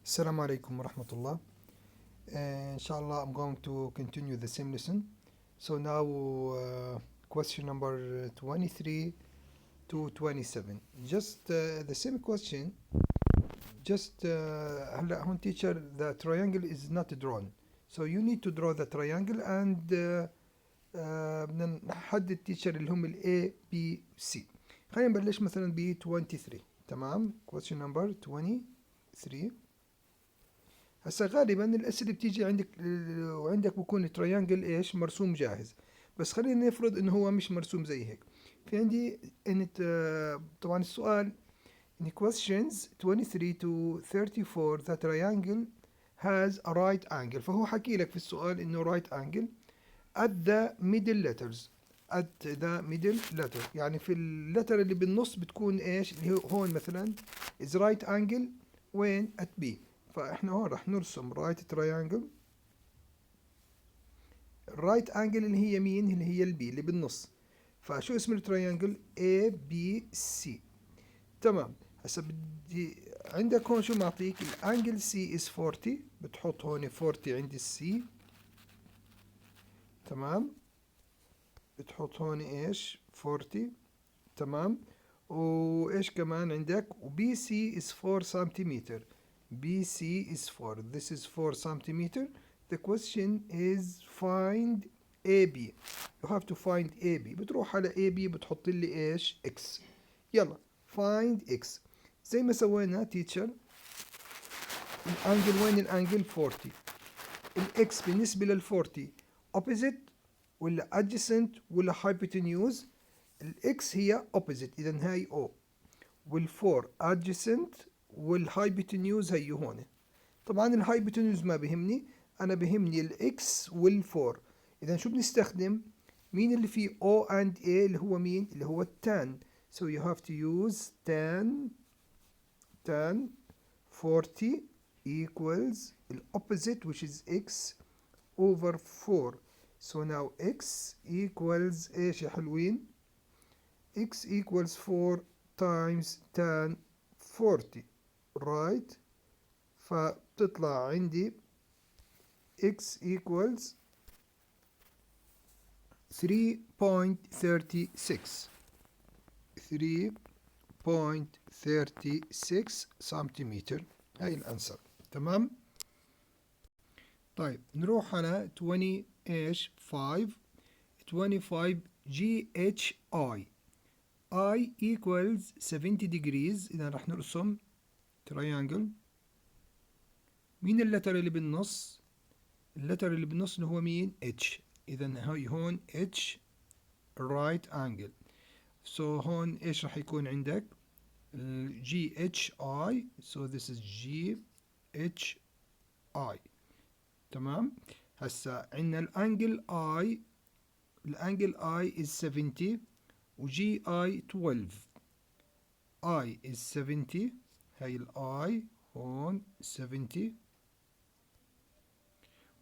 Assalamu alaikum wa rahmatullah. Inshallah, I'm going to continue the same lesson. So now, question number 23 to 27. Just the same question. Just هلا هون teacher, the triangle is not drawn. So you need to draw the triangle and بدنا نحدد teacher اللي هم ال A, B, C. خلينا نبلش مثلا ب 23. تمام. Question number 23. هسا غالبا الأسئلة بتيجي عندك وعندك بكون التريانجل ايش مرسوم جاهز، بس خلينا نفرض انه هو مش مرسوم زي هيك. في عندي ان طبعا السؤال in questions 23 to 34 the triangle has a right angle، فهو حكي لك في السؤال انه right angle at the middle letters at the middle letter، يعني في اللتر اللي بالنص بتكون ايش اللي هون مثلا is right angle وين at B. فاحنا هون راح نرسم رايت تراينجل. الرايت انجل اللي هي مين؟ اللي هي البي اللي بالنص. فشو اسم التراينجل؟ A B C. تمام. هسا بدي عندك هون شو معطيك؟ الانجل C is 40، بتحط هون 40 عند السي. تمام. بتحط هون ايش؟ 40. تمام. وايش كمان عندك؟ وبي سي is 4 سنتيمتر. BC is 4. This is 4 centimeter. The question is find AB. You have to find AB. بتروح على AB بتحط لي ايش؟ X. يلا find X. زي ما سوينا teacher. الانجل وين الانجل؟ 40. الإكس بالنسبة لل 40 opposite ولا adjacent ولا hypotenuse؟ الإكس هي opposite، إذا هاي O. وال4 adjacent والهايبوتنيوز هي هون. طبعا الهايبوتنيوز ما بهمني، انا بهمني الاكس والفور. اذا شو بنستخدم؟ مين اللي فيه O and A اللي هو مين؟ اللي هو التان. So you have to use tan 40 equals the opposite which is x over 4. So now x equals ايش يا حلوين؟ x equals 4 times tan 40. right. فبتطلع عندي x equals 3.36 سنتيمتر. هاي الانسر. تمام. طيب نروح على 20 ايش 25 GHI I equals 70 degrees. إذا رح نرسم triangle. مين اللتر اللي بالنص؟ اللتر اللي بالنص اللي هو مين؟ H. إذا هاي هون H right angle. So هون إيش رح يكون عندك؟ GHI. So this is GHI. تمام. هسا عندنا الانجل I. الانجل I is 70 و GI 12. I is 70. هاي ال I هون 70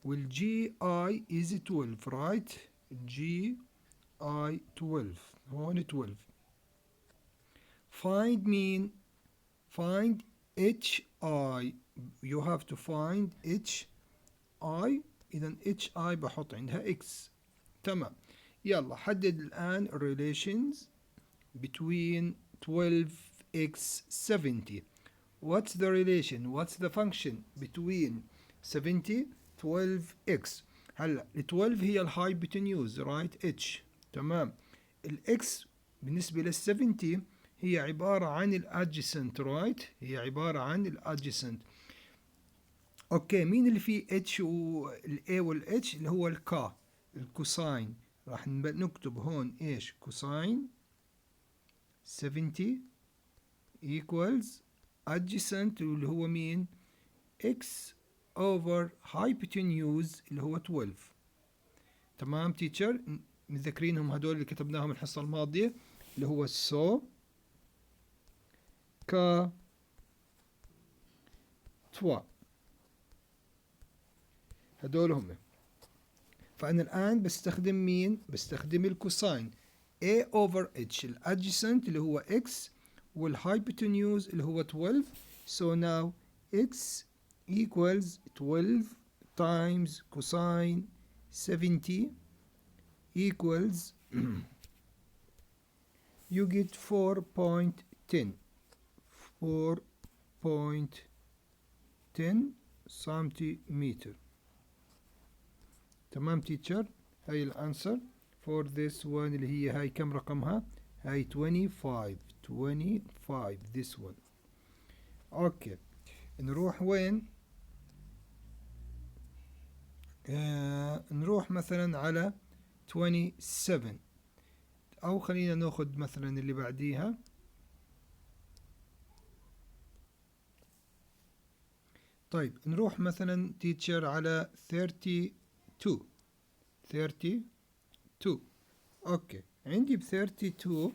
وال GI is 12 right. GI 12 هون 12. find مين؟ find HI. you have to find HI. إذا HI بحط عندها X. تمام. يلا حدد الآن relations between 12x 70. What's the relation? What's the function between 70 12x؟ هلا ال 12 هي الهايبوتنيوز right H. تمام. الاكس بالنسبة لل 70 هي عبارة عن الادجسنت right. هي عبارة عن الادجسنت. اوكي مين اللي فيه H والA والH؟ اللي هو الكا الكوساين. راح نكتب هون ايش؟ كوساين 70 equals adjacent اللي هو مين؟ x over hypotenuse اللي هو 12. تمام تيتشر. متذكرينهم هدول اللي كتبناهم الحصة الماضية اللي هو so كا توا. هدول هم. فأنا الآن بستخدم مين؟ بستخدم الكوساين A over H. الادجسنت اللي هو x والhypotenuse اللي هو 12. So now x equals 12 times cosine 70 equals you get 4.10 centimeter. تمام teacher. هاي الانسر for this one اللي هي هاي كم رقمها؟ هاي 25 this one. اوكي نروح وين؟ نروح مثلا على 27 او خلينا ناخذ مثلا اللي بعديها. طيب نروح مثلا تيتشر على 32. اوكي عندي ب 32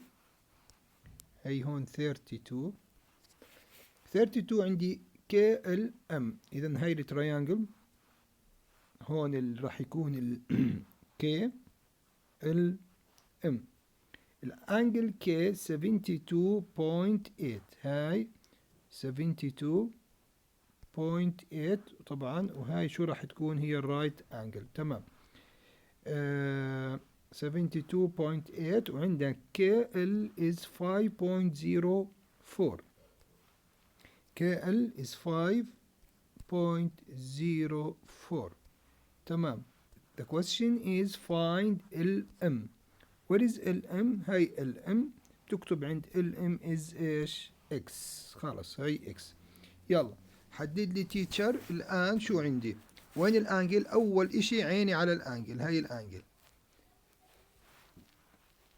هي هون 32 عندي KLM. اذا هاي التريانجل هون اللي راح يكون ال KLM. الانجل K 72.8 هاي 72.8 طبعا، وهاي شو راح تكون هي الرايت انجل. تمام 72.8 وعندك KL is 5.04. KL is 5.04. تمام. The question is find LM. What is LM؟ هاي LM تكتب عند LM is ايش؟ X. خلاص هاي X. يلا حدد لي تيتشر الآن شو عندي؟ وين الانجل؟ أول إشي عيني على الانجل، هاي الانجل.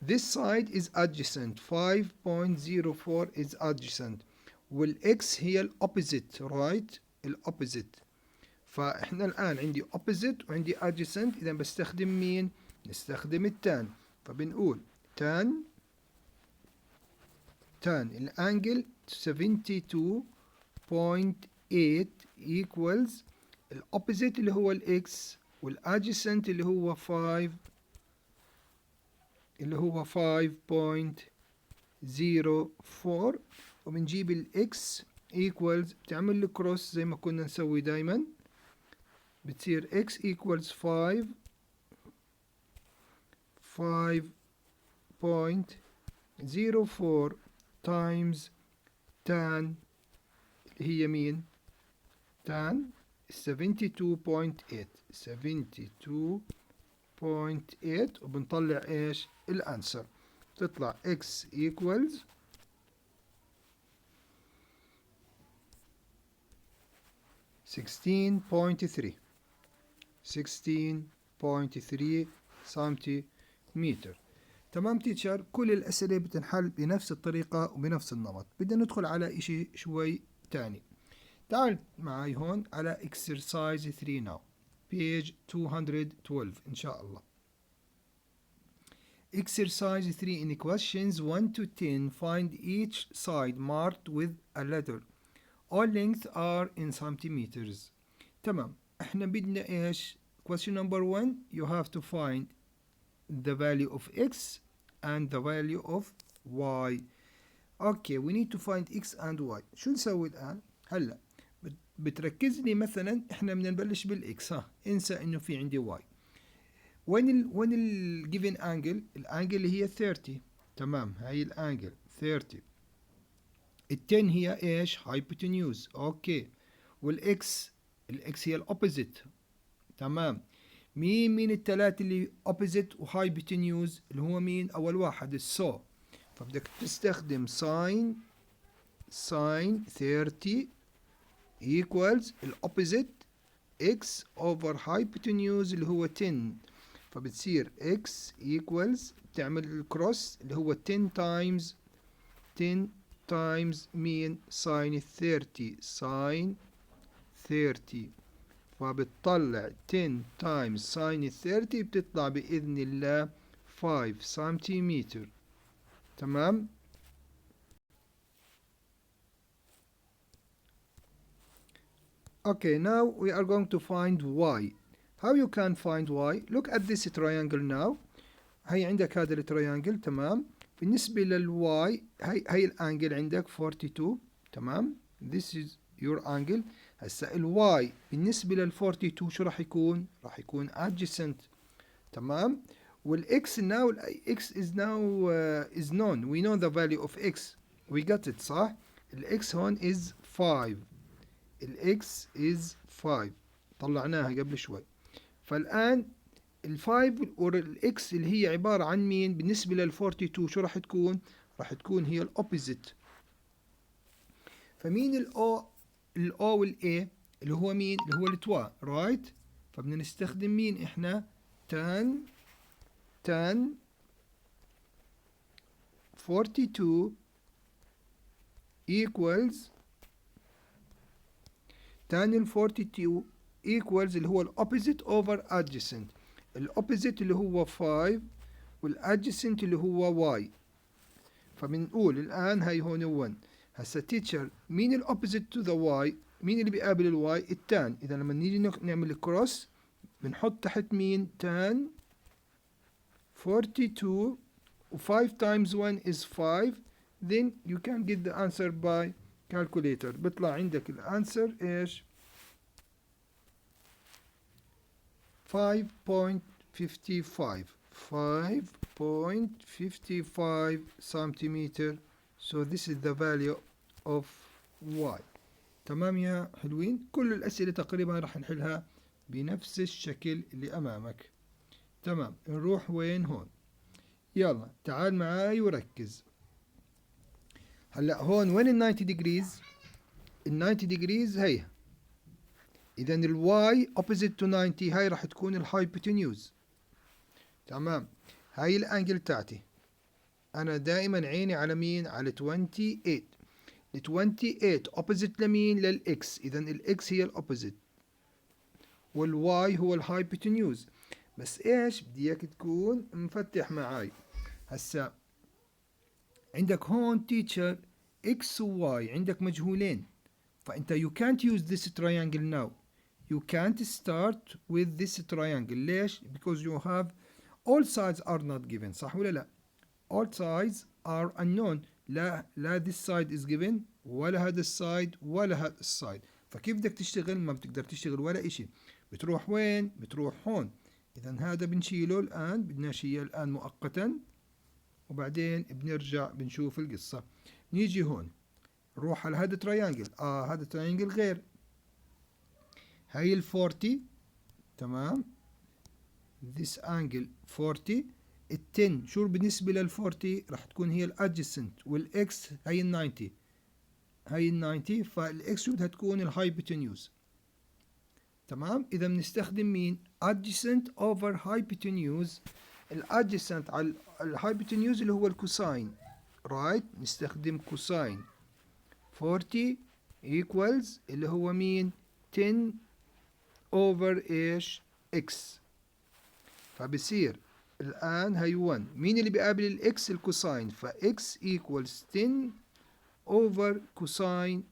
This side is adjacent 5.04 is adjacent والإكس هي الأوبوزيت رايت الأوبوزيت. فإحنا الآن عندي opposite وعندي adjacent، إذا بستخدم مين؟ نستخدم التان. فبنقول تان الانجل 72.8 equals الأوبوزيت اللي هو الإكس والادجacent اللي هو 5.04 وبنجيب الإكس equals بتعمل لي كروس زي ما كنا نسوي دايما، بتصير x equals 5.04 times tan هي مين؟ tan 72.8 وبنطلع ايش؟ الانسر. تطلع x equals 16.3 سنتيمتر. تمام تيتشر. كل الأسئلة بتنحل بنفس الطريقة وبنفس النمط. بدنا ندخل على إشي شوي تاني. تعال معي هون على exercise 3 now page 212 إن شاء الله. exercise 3 in questions 1 to 10 find each side marked with a letter. all lengths are in centimeters. تمام احنا بدنا ايش؟ question number 1 you have to find the value of x and the value of y. okay we need to find x and y. شو نسوي الآن؟ هلا بتركز لي مثلا احنا بدنا نبلش بالاكس. انسى انه في عندي y. وين ال given angle؟ الانجل اللي هي 30. تمام هاي الانجل 30. التن هي ايش؟ هايبوتنيوز. اوكي والاكس هي الاوبوزيت. تمام مين الثلاثة اللي opposite وهايبوتنيوز؟ اللي هو مين؟ أول واحد السو. فبدك تستخدم ساين 30 equals الopposite x over hypotenuse اللي هو 10. فبتصير x equals بتعمل الكروس اللي هو 10 times مين؟ ساين 30 فبتطلع 10 times ساين 30 بتطلع بإذن الله 5 سنتيمتر. تمام. Okay, now we are going to find y. How you can find y? Look at this triangle now. هي عندك هذا التريانجل. تمام. بالنسبة للواي هي الانجل عندك 42. تمام. This is your angle. هسا الواي بالنسبة لل 42 شو راح يكون؟ راح يكون adjacent. تمام. والاكس now x is now is known. We know the value of x. We got it صح؟ الاكس هون is 5. الاكس is 5 طلعناها قبل شوي. فالآن ال5 والاكس اللي هي عبارة عن مين بالنسبة لل 42 شو راح تكون؟ راح تكون هي الاوبوزيت. فمين الاو والاي اللي هو مين؟ اللي هو التوا رايت. فبدنا نستخدم مين احنا؟ tan 42 equals tan ال 42 equals اللي هو الopposite over adjacent. الopposite اللي هو 5 والadjacent اللي هو y. فبنقول الآن هاي هون 1. هسا teacher مين الopposite to the y؟ مين اللي بيقابل الواي؟ التان. إذا لما نيجي نعمل كروس بنحط تحت مين؟ tan 42 و 5 times 1 is 5. then you can get the answer by calculator. بيطلع عندك الانسر ايش؟ 5.55 centimeter. so this is the value of y. تمام يا حلوين. كل الأسئلة تقريبا راح نحلها بنفس الشكل اللي أمامك. تمام. نروح وين هون؟ يلا تعال معاي وركز. هلا هون وين ال 90 degrees؟ ال 90 degrees هي. إذا الواي opposite to 90 هاي راح تكون الهايبوتنيوز. تمام. هاي الانجل تاعتي. أنا دائما عيني على مين؟ على 28. ال 28 opposite لمين؟ للإكس. إذا الإكس هي الأوبوزيت والواي هو الهايبوتنيوز. بس إيش؟ بدي إياك تكون مفتح معاي. هسا عندك هون teacher x و y عندك مجهولين. فأنت you can't use this triangle now. You can't start with this triangle. ليش؟ because you have all sides are not given. صح ولا لا؟ all sides are unknown. لا this side is given ولا هذا السايد ولا هذا السايد. فكيف بدك تشتغل؟ ما بتقدر تشتغل ولا إشي. بتروح وين؟ بتروح هون. إذا هذا بنشيله الآن. بدنا نشيله الآن مؤقتا وبعدين بنرجع بنشوف القصة. نيجي هون نروح على هذا تريانجل. هذا تريانجل غير. هاي ال 40. تمام. this angle 40. ال 10 شو بالنسبة لل 40 راح تكون هي الادجسنت والاكس هاي ال 90. هاي ال 90 فالاكس بدها تكون الهايبوتنيوز. تمام. إذا بنستخدم مين؟ adjacent over hypotenuse. الادجسنت على الهايبوتنيوز اللي هو الكوساين رايت. نستخدم كوساين 40 equals اللي هو مين؟ 10 over ايش؟ x. فبصير الآن هي 1. مين اللي بيقابل الاكس؟ الكوساين. فx equals 10 over كوساين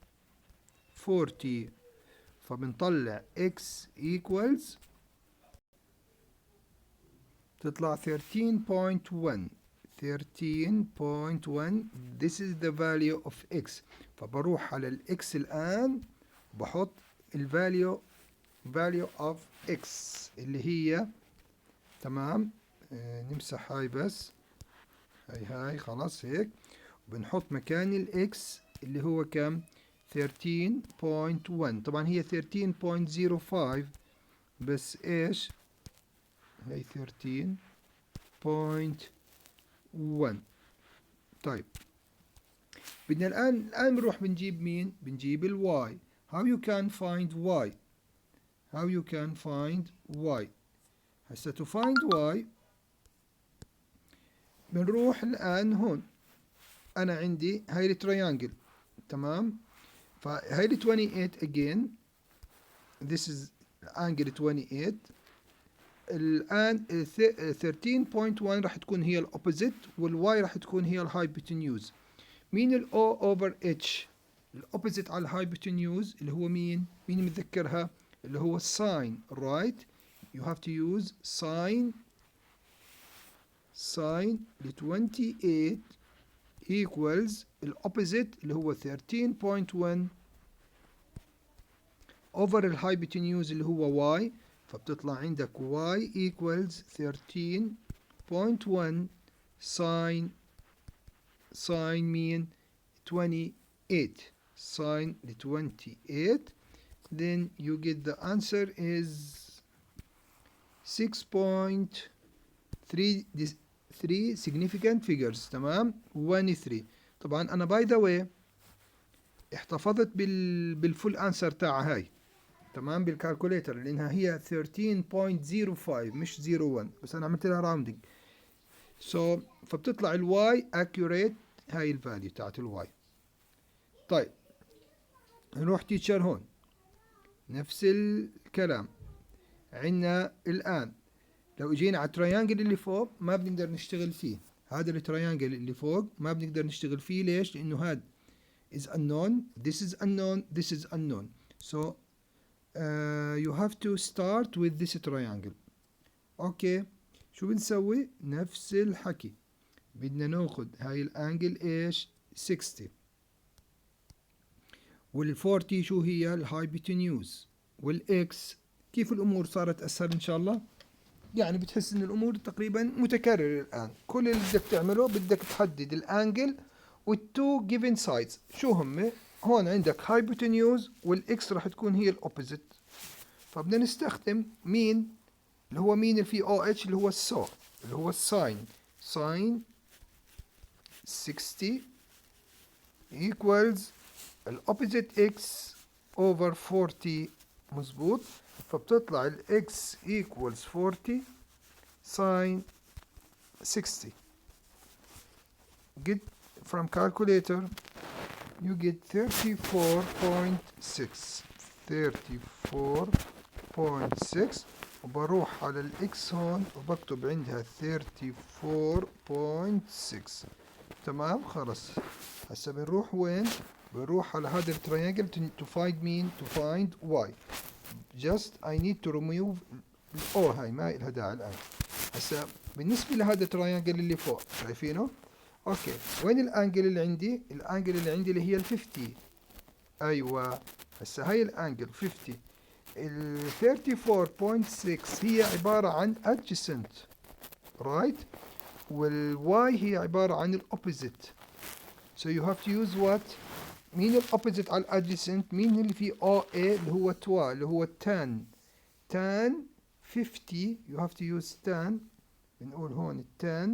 40. فبنطلع x equals تطلع 13.1. 13.1. this is the value of x. فبروح على الاكس الآن بحط الvalue of x اللي هي تمام. نمسح هاي بس. هاي خلاص هيك. بنحط مكان الاكس اللي هو كم؟ 13.1. طبعا هي 13.05 بس ايش؟ هي 13.1. طيب بدنا الآن بنروح بنجيب مين؟ بنجيب الواي. how you can find y. how you can find y. هسا to find y بنروح الآن هون. أنا عندي هاي التريانجل. تمام. فهاي ال 28 again. this is angle 28. الآن 13.1 راح تكون هي الأوبوزيت والواي راح تكون هي الهايبوتنيوز. مين ال O over H؟ الأوبوزيت على الهايبوتنيوز اللي هو مين؟ مين متذكرها؟ اللي هو الساين right. you have to use sine ل 28 equals الأوبوزيت اللي هو 13.1 over الهايبوتنيوز اللي هو y، فبتطلع عندك y equals 13.1 sin مين 28 sin 28. then you get the answer is 6.3 significant figures. تمام 1 3. طبعا انا باي ذا واي احتفظت بالفول انسر تاعها هاي، تمام، بالكالكوليتر، لانها هي 13.05 مش 01، بس انا عملت لها راوندنج. فبتطلع الواي accurate، هاي الفاليو تاعت الواي. طيب نروح تيتشر هون نفس الكلام. عندنا الان لو اجينا على التريانجل اللي فوق ما بنقدر نشتغل فيه، هذا التريانجل اللي فوق ما بنقدر نشتغل فيه. ليش؟ لانه هذا is unknown, this is unknown, this is unknown. So you have to start with this triangle. اوكي شو بنسوي؟ نفس الحكي، بدنا ناخذ هاي الانجل ايش 60، وال40 شو هي الهايبوتنيوز، والاكس. كيف الامور صارت اسهل ان شاء الله؟ يعني بتحس ان الامور تقريبا متكررة الان. كل اللي بدك تعمله بدك تحدد الانجل والتو جيفن سايدز شو هم. هون عندك هايبوتنيوز والاكس راح تكون هي الاوبوزيت، فبدنا نستخدم مين اللي هو مين اللي فيه او اتش اللي هو السو اللي هو الساين. ساين 60 equals الاوبوزيت اكس اوفر 40. مظبوط. فبتطلع الاكس equals 40 ساين 60. get from calculator you get 34.6. 34.6 وبروح على الاكس هون وبكتب عندها 34.6. تمام خلص. هسه بنروح وين؟ بنروح على هذا التريانجل to find مين؟ to find y. just I need to remove هاي ما لها داعي الآن. هسه بالنسبة لهذا التريانجل اللي فوق شايفينه؟ اوكي وين الانجل اللي عندي؟ الانجل اللي عندي اللي هي ال 50. ايوه هسه هاي الانجل 50. ال 34.6 هي عبارة عن adjacent right، والواي هي عبارة عن الopposite. so you have to use what؟ مين الopposite على adjacent؟ مين اللي فيه OA اللي هو توا اللي هو tan 50. you have to use tan. بنقول هون tan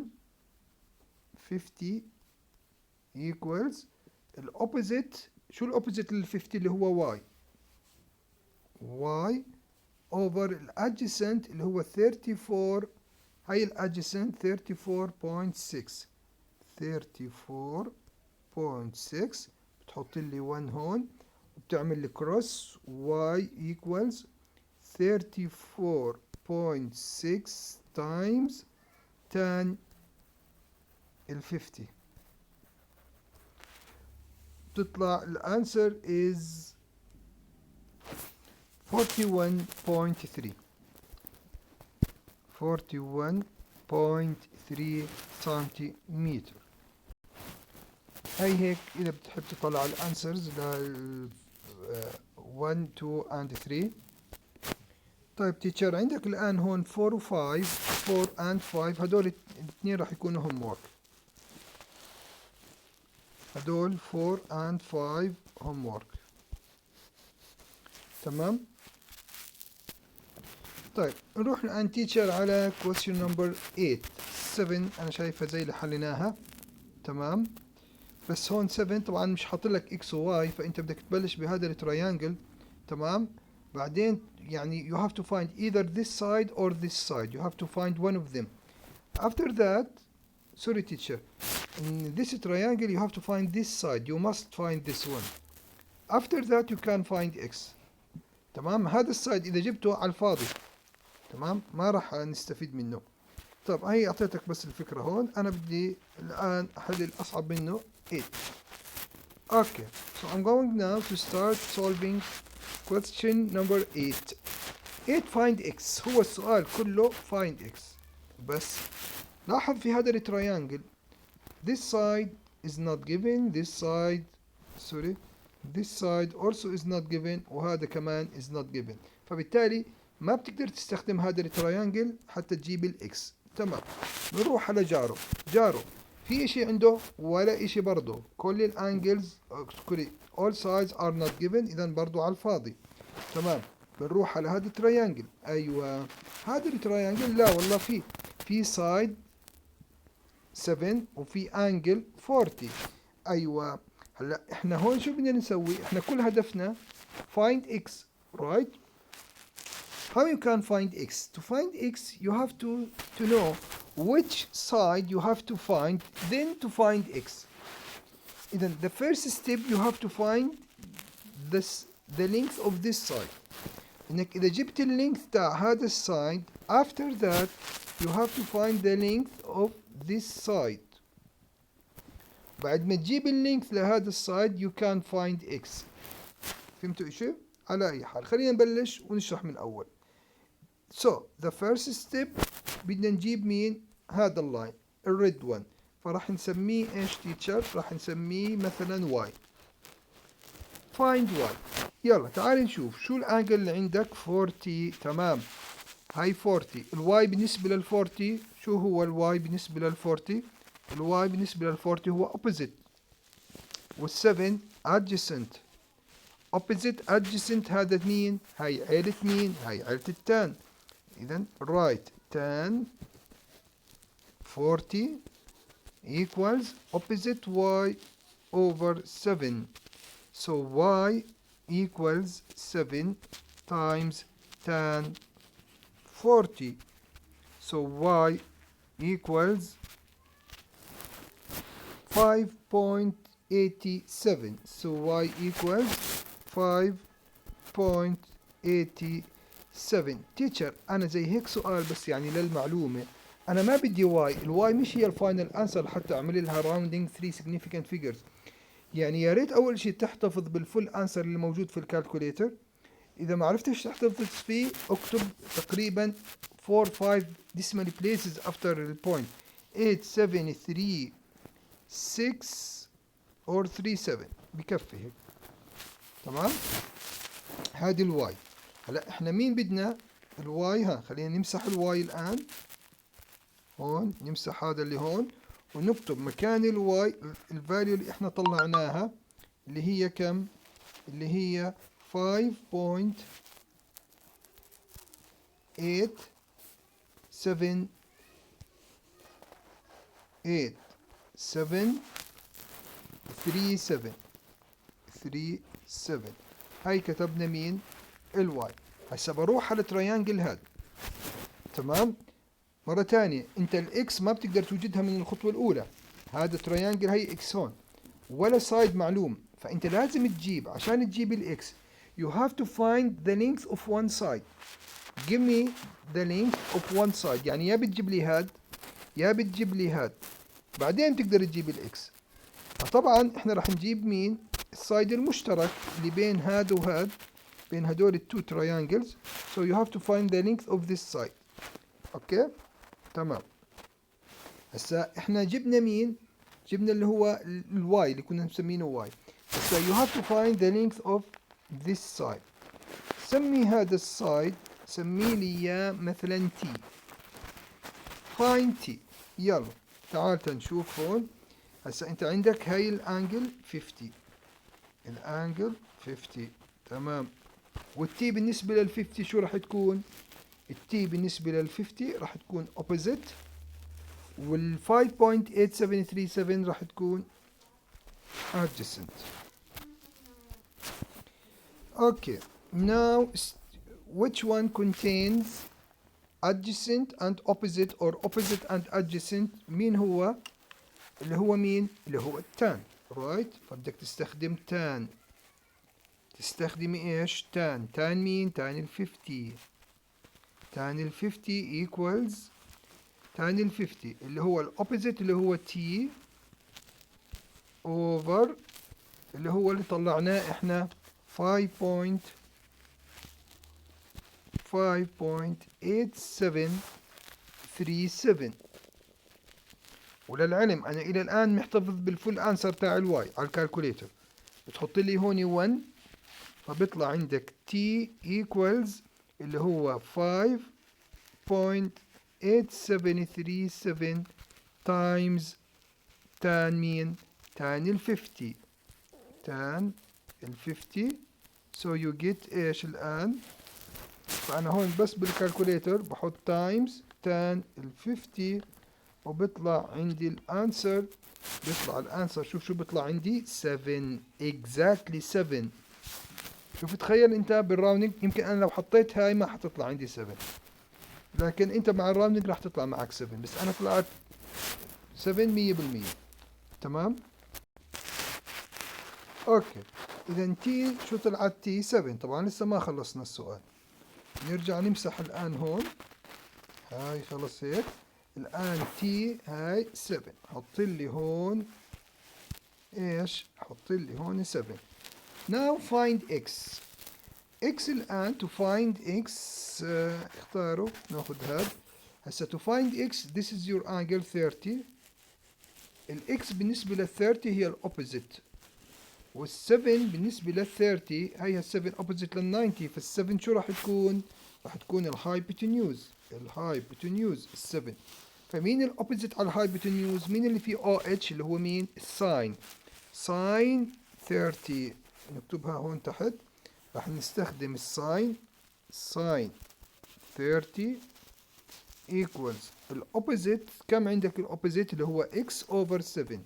50 equals الopposite. شو الopposite لل 50 اللي هو y over الادجسنت اللي هو 34. هاي الادجسنت 34.6. 34.6 بتحط لي 1 هون وبتعمل لي كروس y equals 34.6 times tan ال 50. تطلع الانسر is 41.3. 41.3 سنتيمتر. هاي هيك إذا بتحب تطلع الانسرز لل 1 2 and 3. طيب تيتشر عندك الآن هون 4 و 5 4 and 5 هدول الاثنين راح يكونوا هوم وورك. هدول 4 and 5 هوم وورك. تمام. طيب نروح الآن تيتشر على question number 8. 7 أنا شايفها زي اللي حليناها. تمام. بس هون 7 طبعا مش حاط لك x و y، فأنت بدك تبلش بهذا التريانجل. تمام. بعدين يعني you have to find either this side or this side. You have to find one of them. After that, sorry teacher, in this triangle you have to find this side. You must find this one. After that you can find x. تمام. هذا السايد إذا جبته على الفاضي تمام ما راح نستفيد منه. طب هي أعطيتك بس الفكرة هون. أنا بدي الآن أحل الأصعب منه 8. Okay, so I'm going now to start solving question number 8. 8 find x. هو السؤال كله find x. بس لاحظ في هذا التريانجل this side is not given, this side sorry this side also is not given وهذا كمان is not given. فبالتالي ما بتقدر تستخدم هذا التريانجل حتى تجيب الاكس. تمام. بنروح على جاره في اشي عنده ولا اشي برضه. كل الانجلز all sides are not given، اذا برضه على الفاضي. تمام. بنروح على هذا التريانجل. ايوه هذا التريانجل لا والله في سايد 7 وفي انجل 40. ايوه هلا احنا هون شو بدنا نسوي؟ احنا كل هدفنا find x, right? How you can find x? To find x you have to know which side you have to find, then to find x. إذن the first step you have to find the length of this side. إنك إذا جبت اللينث تاع هذا السايد after that you have to find the length of this side. بعد ما تجيب اللينث لهذا السايد you can find x. فهمتوا إيش؟ على أي حال خلينا نبلش ونشرح من الأول. So the first step بدنا نجيب مين؟ هذا اللاين الريد one، فراح نسميه ايش teacher؟ راح نسميه مثلا y. find y. يلا تعال نشوف شو الانجل اللي عندك 40. تمام هاي 40. الواي بالنسبة لل 40 شو هو الواي بالنسبة لل 40؟ الواي بالنسبة لل 40 هو opposite، وال7 adjacent. opposite adjacent هذا مين؟ هاي عيلة مين؟ هاي عيلة التان. إذا right tan 40 equals opposite y over 7. So y equals 7 times tan 40. So y equals 5.87. So y equals 5.87. teacher أنا زي هيك سؤال بس يعني للمعلومة، أنا ما بدي واي. الواي مش هي الفاينل أنسر حتى أعمل لها راوندينج 3 significant figures. يعني يا ريت أول شيء تحتفظ بالفول أنسر اللي موجود في الكالكوليتر. إذا ما عرفتش تحتفظ فيه اكتب تقريبا 4-5 decimal places after the point 8 7 3 6 or 3 7 بكفي هيك. تمام. هذه الواي. هلا احنا مين بدنا؟ الواي. ها خلينا نمسح الواي الآن. هون نمسح هذا اللي هون ونكتب مكان الواي الفاليو اللي احنا طلعناها اللي هي كم؟ اللي هي 5.87 هاي كتبنا مين؟ الواي. هسا بروح على التريانجل هذا. تمام. مرة تانية انت الاكس ما بتقدر توجدها من الخطوة الأولى. هذا تريانجل هي اكس هون ولا سايد معلوم، فانت لازم تجيب عشان تجيب الاكس you have to find the length of one side. give me the length of one side. يعني يا بتجيب لي هاد يا بتجيب لي هاد، بعدين تقدر تجيب الاكس. فطبعا احنا راح نجيب مين؟ السايد المشترك اللي بين هاد وهاد، بين هدول التو triangles. so you have to find the length of this side. اوكي تمام. هسا احنا جبنا مين؟ جبنا اللي هو الواي اللي كنا مسمينه واي. هسا you have to find the length of this side. سمي هذا السايد سمي لي اياه مثلا t. find t. يلا تعال تنشوف هون. هسا انت عندك هاي الانجل 50. الانجل 50. تمام. والتي بالنسبة لل 50 شو راح تكون؟ التي بالنسبة لل 50 راح تكون opposite، وال 5.8737 راح تكون adjacent. Okay, now which one contains adjacent and opposite or opposite and adjacent؟ مين هو؟ اللي هو مين؟ اللي هو التان. right. فبدك تستخدم تان. تستخدمي ايش؟ تان. تان مين؟ تان ال 50. تان ال 50 equals تان ال 50 اللي هو الأوبوزيت اللي هو t over اللي هو اللي طلعناه احنا 5.8737. وللعلم انا الى الان محتفظ بالفول انسر تاع الواي على الكالكوليتر. بتحط لي هون 1 فبيطلع عندك t equals اللي هو 5.8737 times tan مين؟ tan ال 50 tan ال 50 so you get ايش الآن؟ فأنا هون بس بالكالكوليتر بحط times tan ال 50 وبيطلع عندي الانسر. بيطلع الانسر شوف شو بيطلع عندي 7 exactly 7. شوف تخيل انت بالراوندنج يمكن انا لو حطيت هاي ما حتطلع عندي 7 لكن انت مع الراوندنج راح تطلع معك 7 بس انا طلعت 7 100%. تمام اوكي اذا تي شو طلعت تي 7. طبعا لسه ما خلصنا السؤال. نرجع نمسح الان هون هاي خلص هيك. الان تي هاي 7 حط لي هون ايش حط لي هون 7. now find x. x الآن to find x اختاروا ناخذ هذا هسه to find x this is your angle 30. ال x بالنسبة لل 30 هي الأوبوزيت وال 7 بالنسبة لل 30 هي ال 7 opposite لل 90 فال 7 شو راح تكون؟ راح تكون الهايبوتنيوز. الهايبوتنيوز ال 7. فمين الأوبوزيت على الهايبوتنيوز؟ مين اللي فيه OH اللي هو مين؟ الساين. ساين 30 نكتبها هون تحت. راح نستخدم الساين ساين 30 equals الأوبوزيت. كم عندك الأوبوزيت اللي هو x over 7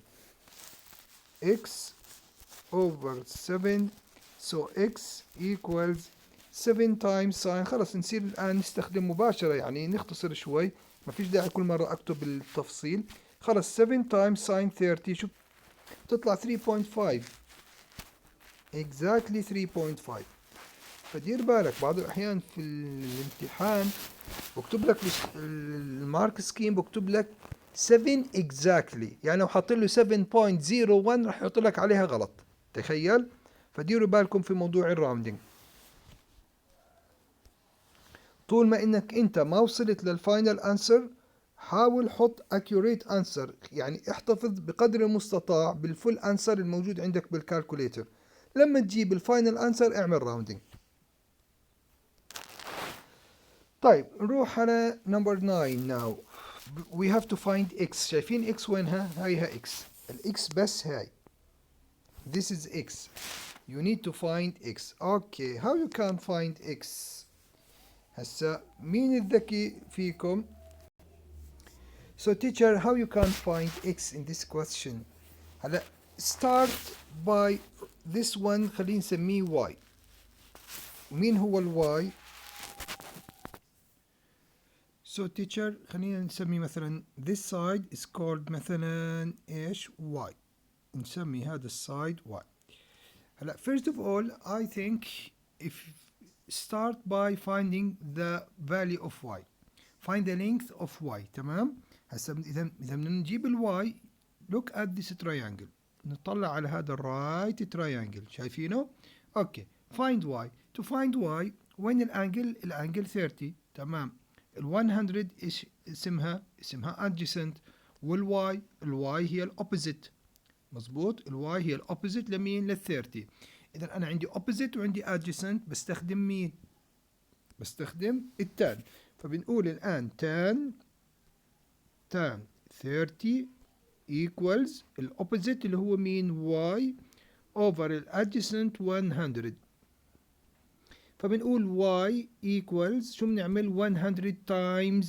x over 7 so x equals 7 times ساين. خلص نصير الآن نستخدم مباشرة يعني نختصر شوي ما فيش داعي كل مرة أكتب بالتفصيل. خلص 7 times ساين 30 شو تطلع 3.5 exactly 3.5. فدير بالك بعض الأحيان في الامتحان بكتب لك المارك سكيم بكتب لك 7 exactly يعني لو حاط له 7.01 راح يحط لك عليها غلط. تخيل. فديروا بالكم في موضوع الراوندينج. طول ما انك انت ما وصلت للفاينل انسر حاول حط accurate answer يعني احتفظ بقدر المستطاع بالفول انسر الموجود عندك بالكالكوليتر. لما تجيب الفاينل انسر اعمل راوندينج. طيب نروح على number 9 now. we have to find x. شايفين x وينها؟ هاي x. x بس هاي. this is x. you need to find x. okay how you can find x؟ هسا مين الذكي فيكم؟ so teacher how you can find x in this question؟ هلا start by this one خلينا نسميه y. مين هو ال y؟ so teacher خلينا نسمي مثلا this side is called مثلا ايش y. نسمي هذا السايد y. هلا first of all I think if start by finding the value of y. find the length of y. تمام. هسا اذا بدنا نجيب ال y look at this triangle. نطلع على هذا الرايت triangle شايفينه؟ اوكي find y. to find y وين الانجل؟ الانجل 30. تمام. ال 100 ايش اسمها؟ اسمها adjacent. والواي الواي هي الاوبوزيت. مظبوط. الواي هي الاوبوزيت لمين؟ لل 30. اذا انا عندي opposite وعندي adjacent بستخدم مين؟ بستخدم التان. فبنقول الان tan 30 equals الاوبوزيت اللي هو مين؟ y over الادجسنت 100. فبنقول y equals شو بنعمل؟ 100 times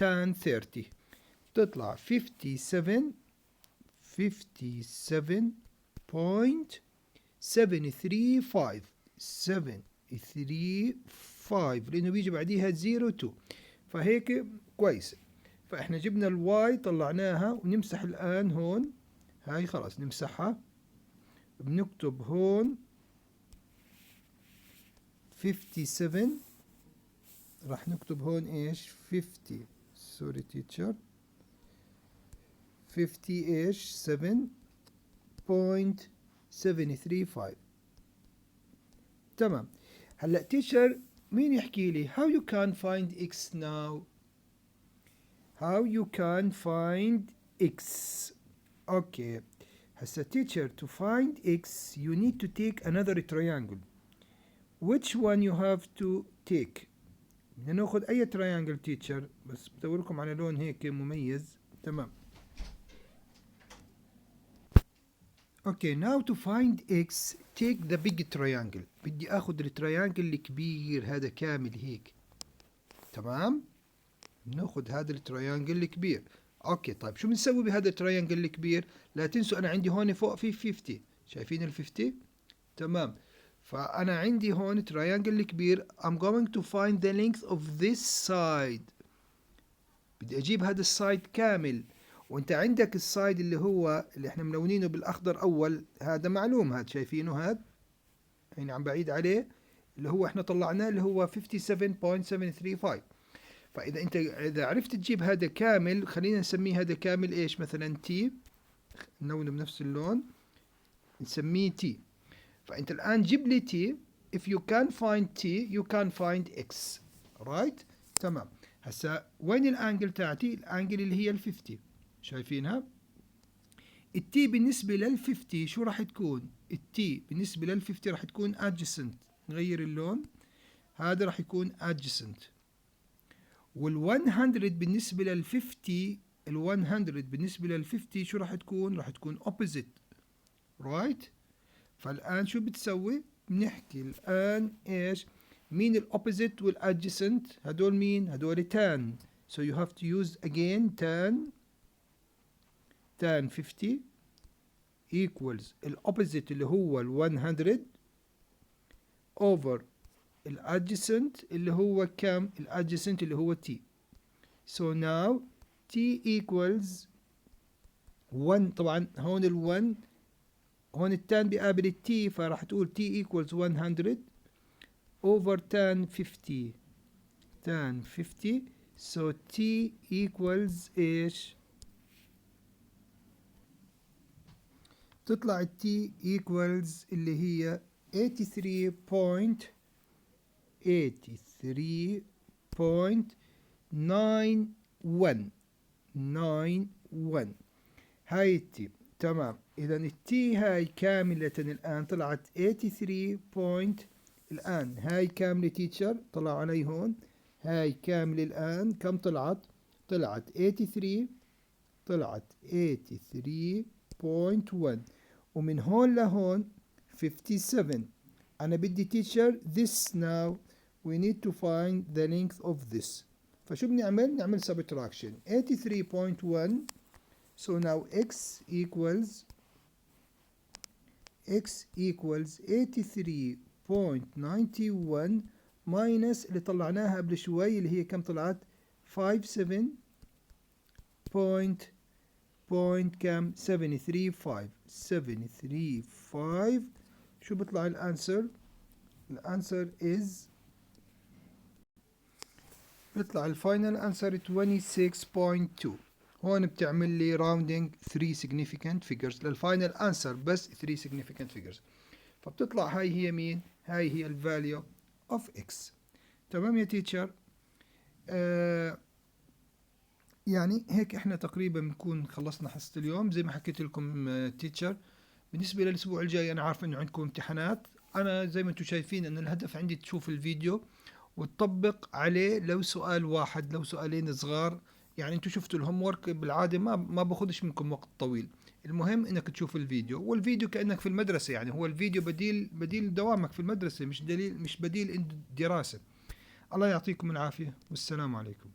tan 30 تطلع 57.735 لانه بيجي بعديها 02 فهيك كويس. فاحنا جبنا الواي طلعناها ونمسح الان هون. هاي خلاص نمسحها. بنكتب هون 57 راح نكتب هون ايش 50 سوري تيتشر 50 ايش 7.735. تمام. هلا تيتشر مين يحكي لي how you can find x now؟ how you can find x. اوكي هسا teacher to find x you need to take another triangle. Which one you have to take؟ بدنا ناخذ أي triangle teacher؟ بس بدور لكم على لون هيك مميز. تمام. Okay, now to find x take the big triangle. بدي اخذ التريانجل الكبير هذا كامل هيك. تمام. ناخذ هذا التريانجل الكبير. اوكي طيب شو بنسوي بهذا التريانجل الكبير؟ لا تنسوا انا عندي هون فوق في 50. شايفين ال 50؟ تمام. فانا عندي هون تريانجل الكبير. I'm going to find the length of this side. بدي اجيب هذا السايد كامل. وانت عندك السايد اللي احنا ملونينه بالاخضر اول، هذا معلوم، هذا شايفينه، هذا يعني عم بعيد عليه، اللي هو احنا طلعناه اللي هو 57.735. فاذا انت اذا عرفت تجيب هذا كامل، خلينا نسميه هذا كامل ايش؟ مثلا تي، نلونه بنفس اللون نسميه تي. فانت الان جيب لي تي. if you can find t you can find x. right. تمام. هسا وين الانجل تاعتي؟ الانجل اللي هي ال 50. شايفينها؟ التي بالنسبة لل 50 شو راح تكون؟ التي بالنسبة لل 50 راح تكون adjacent. نغير اللون، هذا راح يكون adjacent. وال 100 بالنسبة لل 50، ال 100 بالنسبة لل 50 شو راح تكون؟ راح تكون opposite. right. فالآن شو بتسوي؟ بنحكي الآن ايش؟ مين ال opposite وال adjacent؟ هدول مين؟ هدول tan. so you have to use again tan 50 equals ال opposite اللي هو ال 100 over ال adjacent اللي هو كم؟ ال adjacent اللي هو t. so now t equals 1. طبعا هون ال 1 هون التان بيقابل التي، فراح تقول t equals 100 over tan 50. tan 50 so t equals ايش؟ تطلع ال t equals اللي هي 83.91. هاي التي. تمام. إذا التي هاي كاملة الآن طلعت 83. الآن هاي كاملة تيتشر، طلع علي هون. هاي كاملة الآن كم طلعت؟ طلعت 83. طلعت 83.1. ومن هون لهون 57. أنا بدي teacher this now we need to find the length of this. فشو بنعمل؟ نعمل subtraction 83.1. so now x equals 83.91 minus اللي طلعناها قبل شوي اللي هي كم طلعت؟ 57 كم؟ 735. شو بيطلع الانسر؟ الانسر is بيطلع الفاينل انسر 26.2. هون بتعمل لي راوندينج 3 significant figures للفاينل انسر، بس 3 significant figures. فبتطلع هاي هي مين؟ هاي هي الفاليو اوف اكس. تمام يا تيتشر؟ يعني هيك احنا تقريبا بنكون خلصنا حصة اليوم. زي ما حكيت لكم تيتشر، بالنسبة للأسبوع الجاي أنا عارف إنه عندكم امتحانات. أنا زي ما أنتم شايفين إن الهدف عندي تشوف الفيديو وتطبق عليه لو سؤال واحد لو سؤالين صغار. يعني أنتم شفتوا الهوم ورك بالعادة ما باخدش منكم وقت طويل. المهم إنك تشوف الفيديو، والفيديو كأنك في المدرسة. يعني هو الفيديو بديل دوامك في المدرسة، مش بديل الدراسة. الله يعطيكم العافية والسلام عليكم.